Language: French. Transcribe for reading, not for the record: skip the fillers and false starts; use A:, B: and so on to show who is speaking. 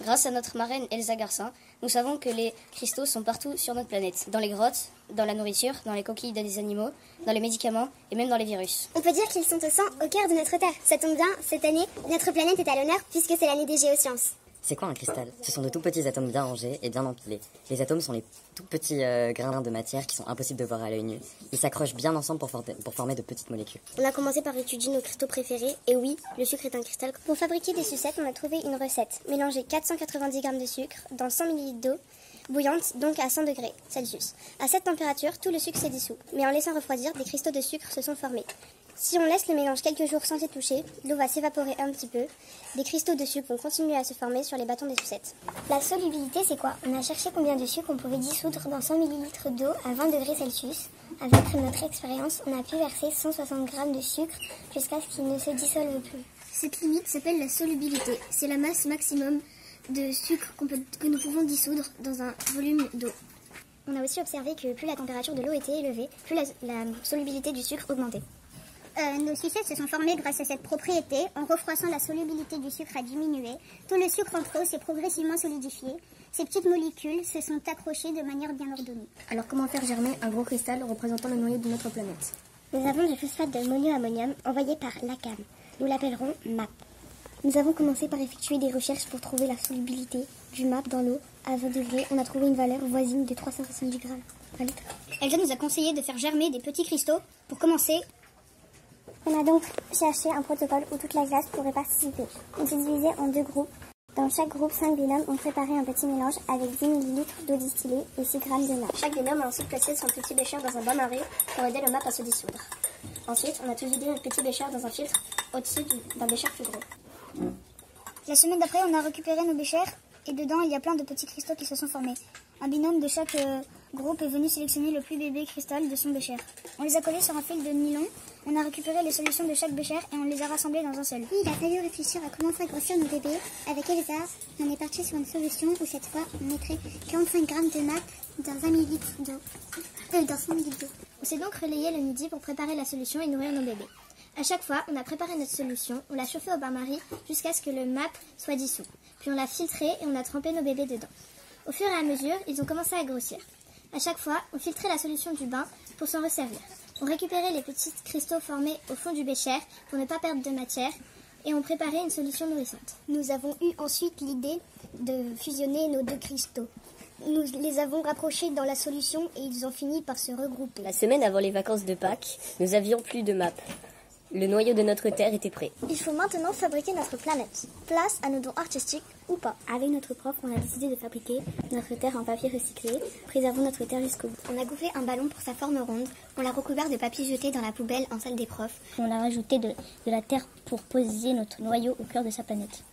A: Grâce à notre marraine Elsa Garcin, nous savons que les cristaux sont partout sur notre planète, dans les grottes, dans la nourriture, dans les coquilles des animaux, dans les médicaments et même dans les virus.
B: On peut dire qu'ils sont au cœur de notre Terre. Ça tombe bien, cette année, notre planète est à l'honneur puisque c'est l'année des géosciences.
C: C'est quoi un cristal? Ce sont de tout petits atomes bien rangés et bien empilés. Les atomes sont les tout petits grains de matière qui sont impossibles de voir à l'œil nu. Ils s'accrochent bien ensemble pour former de petites molécules.
B: On a commencé par étudier nos cristaux préférés et oui, le sucre est un cristal. Pour fabriquer des sucettes, on a trouvé une recette. Mélanger 490 g de sucre dans 100 ml d'eau bouillante, donc à 100 degrés Celsius. À cette température, tout le sucre s'est dissous, mais en laissant refroidir, des cristaux de sucre se sont formés. Si on laisse le mélange quelques jours sans y toucher, l'eau va s'évaporer un petit peu. Des cristaux de sucre vont continuer à se former sur les bâtons des sucettes. La solubilité, c'est quoi? On a cherché combien de sucre on pouvait dissoudre dans 100 ml d'eau à 20 degrés Celsius. Avec notre expérience, on a pu verser 160 g de sucre jusqu'à ce qu'il ne se dissolve plus. Cette limite s'appelle la solubilité. C'est la masse maximum de sucre que nous pouvons dissoudre dans un volume d'eau. On a aussi observé que plus la température de l'eau était élevée, plus la solubilité du sucre augmentait. Nos sucettes se sont formées grâce à cette propriété. En refroidissant, la solubilité du sucre a diminué. Tout le sucre en trop s'est progressivement solidifié. Ces petites molécules se sont accrochées de manière bien ordonnée.
D: Alors comment faire germer un gros cristal représentant le noyau de notre planète?
B: Nous avons du phosphate de monoammonium envoyé par l'ACAM. Nous l'appellerons MAP. Nous avons commencé par effectuer des recherches pour trouver la solubilité du MAP dans l'eau. À 20 degrés, on a trouvé une valeur voisine de 370 grammes par litre.
E: Elsa nous a conseillé de faire germer des petits cristaux pour commencer.
B: On a donc cherché un protocole où toute la classe pourrait participer. On s'est divisé en 2 groupes. Dans chaque groupe, 5 binômes ont préparé un petit mélange avec 10 ml d'eau distillée et 6 g de MAP.
E: Chaque binôme a ensuite placé son petit bécher dans un bain-marie pour aider le MAP à se dissoudre. Ensuite, on a tout vidé notre petit bécher dans un filtre au-dessus d'un bécher plus gros.
F: La semaine d'après, on a récupéré nos béchers et dedans, il y a plein de petits cristaux qui se sont formés. Un binôme de chaque groupe est venu sélectionner le plus bébé cristal de son bécher. On les a collés sur un fil de nylon, on a récupéré les solutions de chaque bécher et on les a rassemblés dans un seul.
B: Puis il a fallu réfléchir à comment faire grossir nos bébés. Avec Elsa, on est parti sur une solution où cette fois, on mettrait 45 g de MAP dans 1 ml d'eau. Dans 100 ml d'eau.
E: On s'est donc relayé le midi pour préparer la solution et nourrir nos bébés. À chaque fois, on a préparé notre solution, on l'a chauffée au bain-marie jusqu'à ce que le MAP soit dissous. Puis on l'a filtré et on a trempé nos bébés dedans. Au fur et à mesure, ils ont commencé à grossir. À chaque fois, on filtrait la solution du bain pour s'en resservir. On récupérait les petits cristaux formés au fond du bécher pour ne pas perdre de matière et on préparait une solution nourrissante.
B: Nous avons eu ensuite l'idée de fusionner nos 2 cristaux. Nous les avons rapprochés dans la solution et ils ont fini par se regrouper.
A: La semaine avant les vacances de Pâques, nous avions plus de MAP. Le noyau de notre Terre était prêt.
B: Il faut maintenant fabriquer notre planète. Place à nos dons artistiques ou pas.
D: Avec notre prof, on a décidé de fabriquer notre Terre en papier recyclé. Préservons notre Terre jusqu'au bout.
F: On a gonflé un ballon pour sa forme ronde. On l'a recouvert de papier jeté dans la poubelle en salle des profs.
D: On a rajouté de la terre pour poser notre noyau au cœur de sa planète.